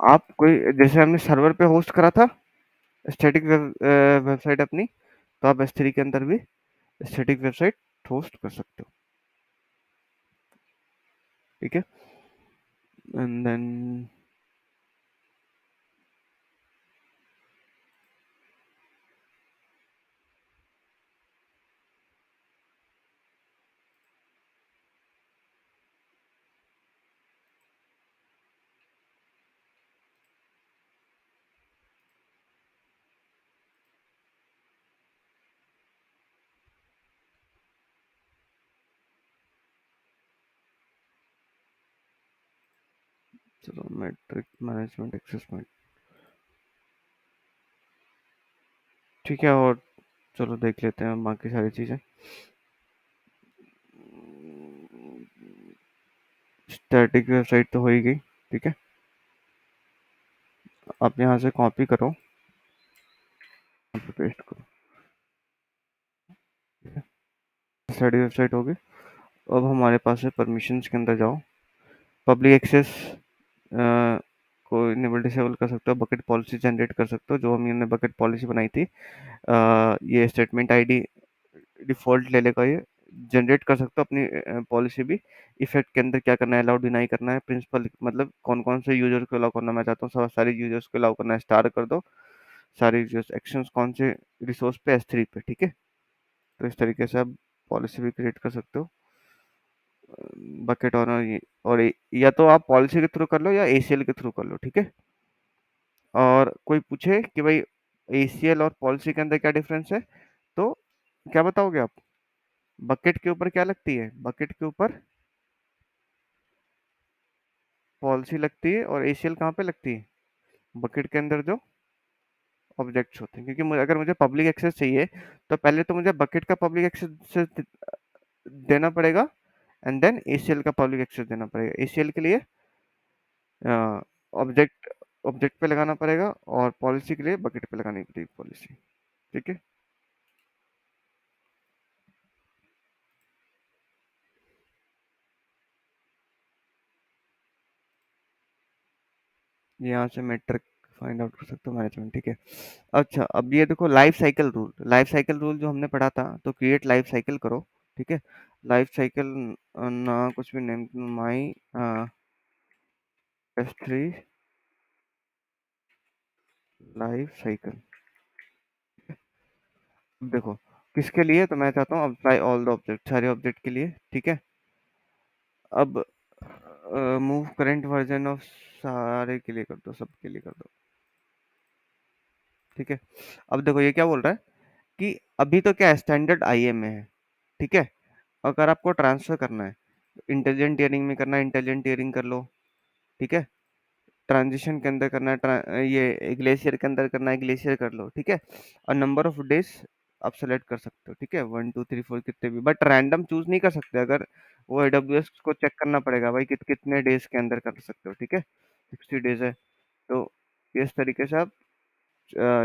Speaker 1: आप कोई, जैसे हमने सर्वर पे होस्ट करा था स्टैटिक वेबसाइट अपनी, तो आप S3 के अंदर भी स्टैटिक वेबसाइट होस्ट कर सकते हो, ठीक है। एंड देन चलो मैट्रिक मैनेजमेंट एक्सेस पॉइंट, ठीक है। और चलो देख लेते हैं बाकी सारी चीज़ें। स्टैटिक वेबसाइट तो हो ही गई, ठीक है। आप यहाँ से कॉपी करो, यहाँ पे पेस्ट करो, स्टैटिक वेबसाइट होगी। अब हमारे पास है परमिशंस के अंदर जाओ, पब्लिक एक्सेस को इनेबल डिसेबल कर सकते हो, बकेट पॉलिसी जनरेट कर सकते हो, जो हमने बकेट पॉलिसी बनाई थी। ये स्टेटमेंट आईडी डिफ़ॉल्ट ले लेगा ये, जनरेट कर सकते हो अपनी पॉलिसी भी। इफ़ेक्ट के अंदर क्या करना है, अलाउ डिनाई करना है, प्रिंसिपल मतलब कौन-कौन से यूज़र को अलाउ करना, मैं चाहता हूँ सारे यूज़र्स को अलाउ करना है, स्टार कर दो। सारे यूज़र्स एक्शंस कौन से रिसोर्स पे, S3 पे, ठीक है। तो इस तरीके से आप पॉलिसी भी क्रिएट कर सकते हो। बकेट ऑनर, और या तो आप पॉलिसी के थ्रू कर लो या ACL के थ्रू कर लो, ठीक है। और कोई पूछे कि भाई ACL और पॉलिसी के अंदर क्या डिफरेंस है, तो क्या बताओगे आप? बकेट के ऊपर क्या लगती है? बकेट के ऊपर पॉलिसी लगती है, और ACL कहाँ पे लगती है? बकेट के अंदर जो ऑब्जेक्ट्स होते हैं। क्योंकि अगर मुझे पब्लिक एक्सेस चाहिए, तो पहले तो मुझे बकेट का पब्लिक एक्सेस देना पड़ेगा, एंड देन ACL का पब्लिक एक्सेस देना पड़ेगा। ACL के लिए ऑब्जेक्ट ऑब्जेक्ट पे लगाना पड़ेगा, और पॉलिसी के लिए बकेट पे लगानी पड़ेगी पॉलिसी, ठीक है। यहाँ से मैट्रिक फाइंड आउट कर सकते हो, मैनेजमेंट, ठीक है। अच्छा, अब ये देखो life cycle rule, life cycle rule जो हमने पढ़ा था, तो क्रिएट लाइफ साइकिल करो, ठीक है। लाइफ साइकिल ना कुछ भी नेम, माई S3 लाइफ साइकिल। देखो किसके लिए, तो मैं चाहता हूँ अप्लाई ऑल द ऑब्जेक्ट, सारे ऑब्जेक्ट के लिए, ठीक है। अब मूव करंट वर्जन ऑफ, सारे के लिए कर दो, सबके लिए कर दो, ठीक है। अब देखो ये क्या बोल रहा है कि अभी तो क्या है, स्टैंडर्ड IAM में है, ठीक है। अगर आपको ट्रांसफर करना है, इंटेलिजेंट टीयरिंग में करना है, इंटेलिजेंट टीयरिंग कर लो, ठीक है। ट्रांजिशन के अंदर करना है, ये ग्लेशियर के अंदर करना है, ग्लेशियर कर लो, ठीक है। और नंबर ऑफ डेज आप सेलेक्ट कर सकते हो, ठीक है, 1 2 3 4 कितने भी, बट रैंडम चूज नहीं कर सकते। अगर वो AWS को चेक करना पड़ेगा भाई कितने डेज के अंदर कर सकते हो, ठीक है। 60 डेज है, तो इस तरीके से आप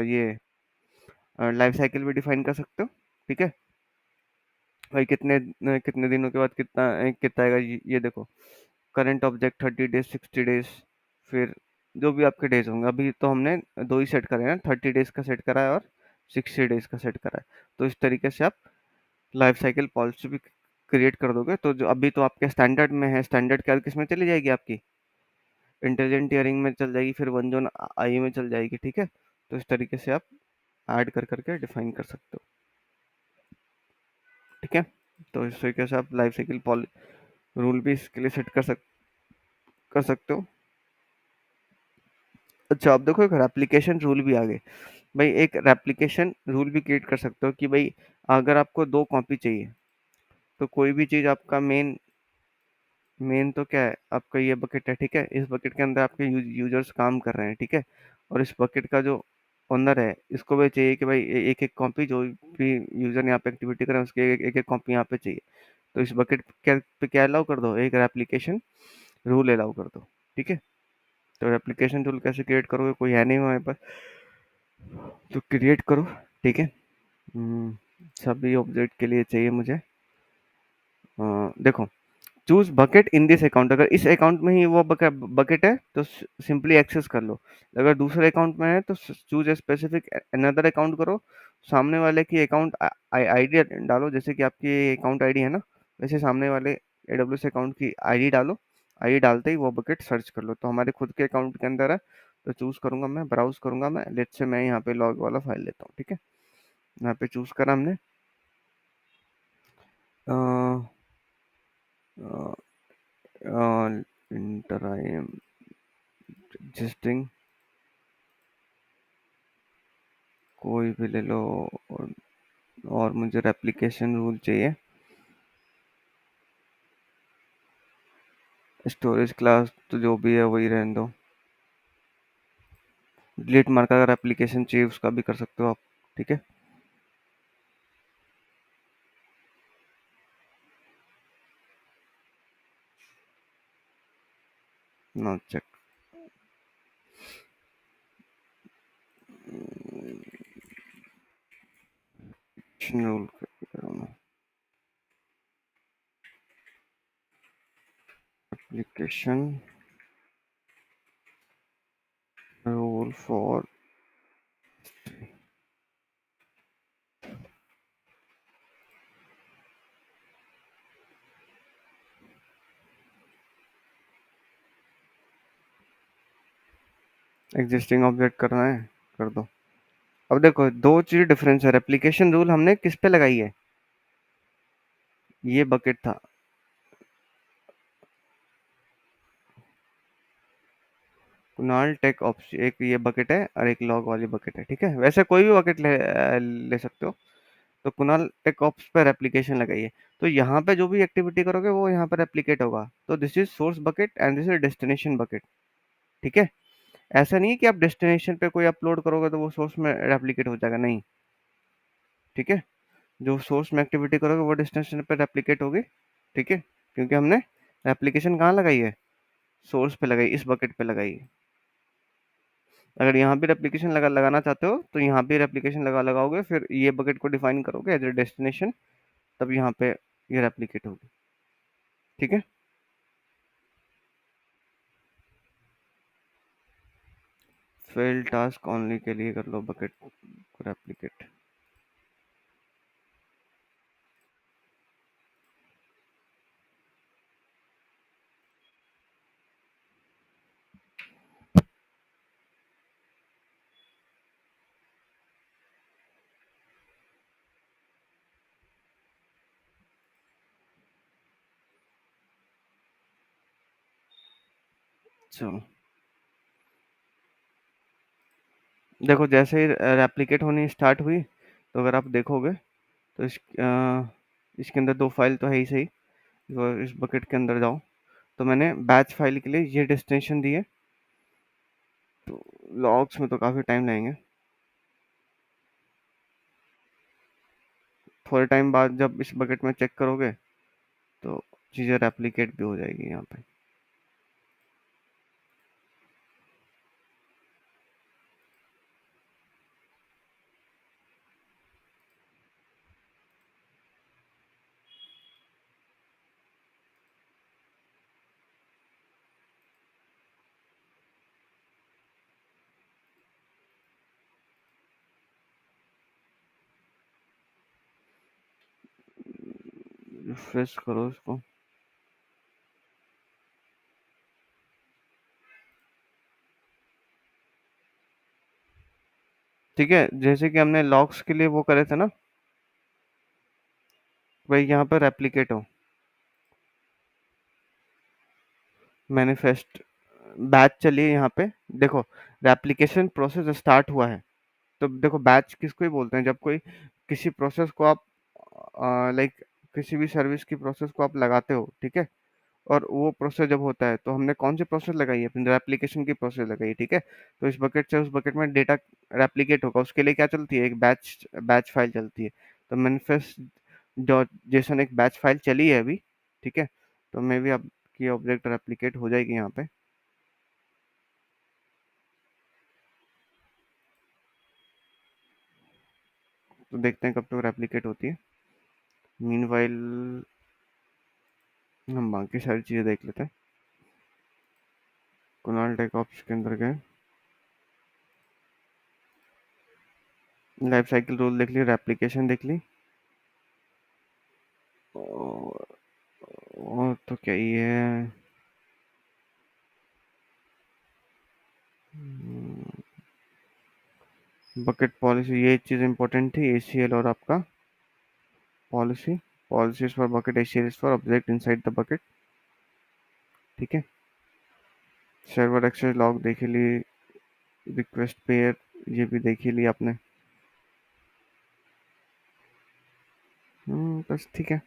Speaker 1: ये लाइफ साइकिल भी डिफाइन कर सकते हो। ठीक है भाई, कितने कितने दिनों के बाद कितना आएगा, ये देखो। करंट ऑब्जेक्ट 30 डेज, 60 डेज, फिर जो भी आपके डेज होंगे। अभी तो हमने दो ही सेट करे हैं, 30 डेज का सेट करा है और 60 डेज का सेट करा है। तो इस तरीके से आप लाइफ साइकिल पॉलिसी भी क्रिएट कर दोगे। तो जो अभी तो आपके स्टैंडर्ड में है, स्टैंडर्ड क्या किस में चली जाएगी आपकी, इंटेलिजेंट ईयरिंग में चल जाएगी, फिर वन जोन आई में चल जाएगी। ठीक है, तो इस तरीके से आप ऐड कर करके डिफाइन कर सकते हो। ठीक है, तो इस तरीके से आप लाइफ साइकिल रूल भी इसके लिए सेट कर सकते हो। अच्छा, आप देखो एक रेप्लिकेशन रूल भी आ गए भाई। एक रेप्लिकेशन रूल भी क्रिएट कर सकते हो कि भाई अगर आपको दो कॉपी चाहिए, तो कोई भी चीज़ आपका मेन मेन तो क्या है, आपका ये बकेट है। ठीक है, इस बकेट के अंदर आपके यूजर्स काम कर रहे हैं। ठीक है, और इस बकेट का जो ओनर है, इसको भी चाहिए कि भाई एक एक कॉपी जो भी यूजर यहाँ पे एक्टिविटी करें उसके एक एक कॉपी यहाँ पे चाहिए। तो इस बकेट पे क्या अलाउ कर दो, एक रेप्लिकेशन रूल अलाउ कर दो। ठीक है, तो रेप्लिकेशन रूल कैसे क्रिएट करोगे, कोई है नहीं हमारे पास, तो क्रिएट करो। ठीक है, हम्म, सभी ऑब्जेक्ट के लिए चाहिए मुझे। देखो, choose bucket in this account, अगर इस अकाउंट में ही वो बकेट है तो सिंपली एक्सेस कर लो। अगर दूसरे अकाउंट में है तो choose a specific another account करो, सामने वाले की अकाउंट आईडी डालो। जैसे कि आपकी अकाउंट आईडी है ना, वैसे सामने वाले एडब्ल्यूएस अकाउंट की आईडी डालो। आईडी डालते ही वो बकेट सर्च कर लो। तो हमारे खुद के अकाउंट के अंदर है, तो चूज करूंगा मैं, ब्राउज करूंगा मैं, लेट से मैं यहाँ पे लॉग वाला फाइल लेता हूँ। ठीक है, यहाँ पे चूज करा हमने, इंटर आई एम एग्जिस्टिंग, कोई भी ले लो। और, और मुझे रेप्लिकेशन रूल चाहिए। स्टोरेज क्लास तो जो भी है वही रहने दो। डिलीट मार का अगर एप्लीकेशन चाहिए उसका भी कर सकते हो आप। ठीक है, no check rule, application rule for existing object करना है, कर दो। अब देखो दो चीज डिफरेंस है, रेप्लिकेशन रूल हमने किस पे लगाई है, ये बकेट था। कुणाल टेक ऑप्स, एक ये बकेट है और एक लॉग वाली बकेट है। ठीक है, वैसे कोई भी बकेट ले सकते हो। तो कुणाल टेक ऑप्स पर एप्लीकेशन लगाइए, तो यहाँ पे जो भी एक्टिविटी करोगे वो यहाँ पर एप्लीकेट होगा। तो this is source bucket and this is destination bucket. ठीक है, ऐसा नहीं है कि आप डेस्टिनेशन पे कोई अपलोड करोगे तो वो सोर्स में रेप्लिकेट हो जाएगा, नहीं। ठीक है, जो सोर्स में एक्टिविटी करोगे वो डेस्टिनेशन पे रेप्लिकेट होगी। ठीक है, क्योंकि हमने एप्लीकेशन कहाँ लगाई है, सोर्स पे लगाई, इस बकेट पे लगाई है। अगर यहाँ भी रेप्लिकेशन लगाना चाहते हो तो यहाँ भी रेप्लिकेशन लगाओगे, फिर ये बकेट को डिफाइन करोगे एज ए डेस्टिनेशन, तब यहाँ पे ये रेप्लिकेट होगी। ठीक है, फेल टास्क ओनली के लिए कर लो बकेट को रेप्लिकेट। चलो, देखो जैसे ही रेप्लिकेट होनी स्टार्ट हुई, तो अगर आप देखोगे तो इसके अंदर दो फाइल तो है ही सही। इस बकेट के अंदर जाओ, तो मैंने बैच फाइल के लिए ये डेस्टिनेशन दी है। तो लॉग्स में तो काफ़ी टाइम लगेंगे, थोड़े टाइम बाद जब इस बकेट में चेक करोगे तो चीज़ें रेप्लिकेट भी हो जाएगी यहाँ पे। रिफ्रेश करो इसको। ठीक है, जैसे कि हमने लॉक्स के लिए वो करे थे ना, भाई यहाँ पर रेप्लिकेट हो, मैनिफेस्ट बैच चलिए यहाँ पे। देखो, रेप्लिकेशन प्रोसेस स्टार्ट हुआ है। तो देखो, बैच किसको ही बोलते हैं, जब कोई किसी प्रोसेस को आप लाइक किसी भी सर्विस की प्रोसेस को आप लगाते हो, ठीक है। और वो प्रोसेस जब होता है तो हमने कौन सी प्रोसेस लगाई है, अपनी रेप्लिकेशन की प्रोसेस लगाई है, ठीक है। तो इस बकेट से उस बकेट में डेटा रेप्लिकेट होगा, उसके लिए क्या चलती है, एक बैच बैच फाइल चलती है। तो मैनिफेस्ट डॉट जेसन एक बैच फाइल चली है अभी, ठीक है। तो मे भी आपकी ऑब्जेक्ट रेप्लिकेट हो जाएगी यहाँ पे। तो देखते हैं कब तक रेप्लिकेट होती है। मीनवाइल हम बाकी सारी चीज़ें देख लेते हैं। कुणाल टेक ऑप्स के अंदर गए, लाइफ साइकिल रूल देख ली, रेप्लिकेशन देख ली, और तो क्या ही है। बकेट पॉलिसी, ये चीज़ इंपॉर्टेंट थी, एसीएल और आपका policy. Policies for bucket, ACL for object inside the bucket, ठीक है। सर्वर एक्सेस लॉग देख ली, रिक्वेस्ट पेयर ये भी देख ही ली आपने। बस ठीक है।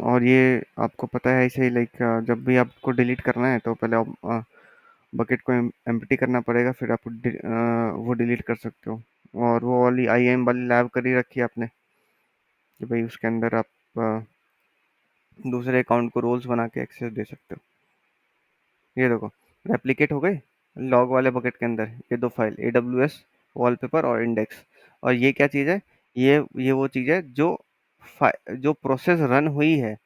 Speaker 1: और ये आपको पता है ऐसे ही, लाइक जब भी आपको डिलीट करना है तो पहले आप बकेट को एम्प्टी करना पड़ेगा, फिर आप वो डिलीट कर सकते हो। और वो वाली आईएम वाली लैब करी रखी है आपने, कि भाई उसके अंदर आप दूसरे अकाउंट को रोल्स बना के एक्सेस दे सकते हो। ये देखो, रेप्लिकेट हो गए लॉग वाले बकेट के अंदर ये दो फाइल, AWS वॉलपेपर और इंडेक्स। और ये क्या चीज़ है, ये वो चीज़ है जो जो प्रोसेस रन हुई है,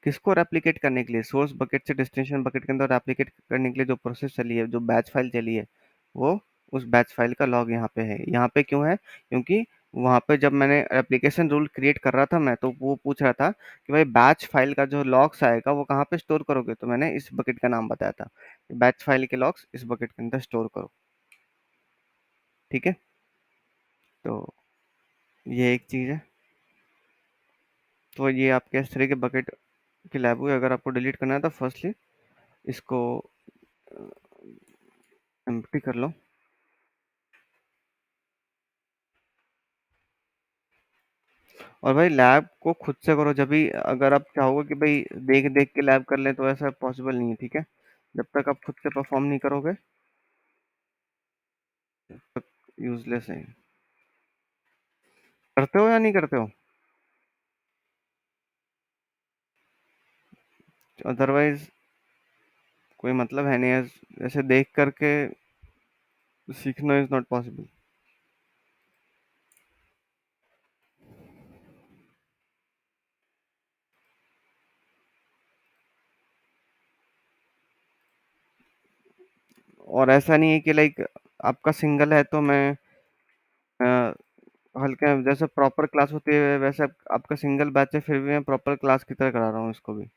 Speaker 1: किसको रेप्लिकेट करने के लिए, सोर्स बकेट से डेस्टिनेशन बकेट के अंदर रेप्लिकेट करने के लिए जो प्रोसेस चली है, जो बैच फाइल चली है, वो उस बैच फाइल का लॉग यहाँ पे है। यहाँ पे क्यों है, क्योंकि वहाँ पे जब मैंने एप्लीकेशन रूल क्रिएट कर रहा था मैं, तो वो पूछ रहा था कि भाई बैच फाइल का जो लॉग्स आएगा वो कहाँ पे स्टोर करोगे, तो मैंने इस बकेट का नाम बताया था, बैच फाइल के लॉग्स इस बकेट के अंदर स्टोर करो, ठीक है। तो ये एक चीज़ है। तो ये आपके इस तरह के बकेट की लैब हुई। अगर आपको डिलीट करना है तो फर्स्टली इसको एम्प्टी कर लो। और भाई लैब को खुद से करो, जब भी अगर आप चाहोगे कि भाई देख देख के लैब कर लें तो ऐसा पॉसिबल नहीं है, ठीक है। जब तक आप खुद से परफॉर्म नहीं करोगे तब यूजलेस है। करते हो या नहीं करते हो, अदरवाइज कोई मतलब है नहीं, ऐसे देख करके सीखना इज नॉट पॉसिबल। और ऐसा नहीं है कि लाइक आपका सिंगल है तो मैं अ, हल्के जैसे प्रॉपर क्लास होती है वैसे आपका सिंगल बैच है, फिर भी मैं प्रॉपर क्लास की तरह करा रहा हूँ इसको भी।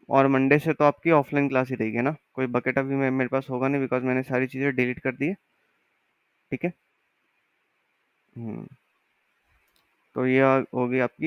Speaker 1: और मंडे से तो आपकी ऑफलाइन क्लास ही रहेगी ना, कोई बकेट अभी मेरे पास होगा नहीं, बिकॉज मैंने सारी चीज़ें डिलीट कर दी है, ठीक है। हम्म। तो ये होगी आपकी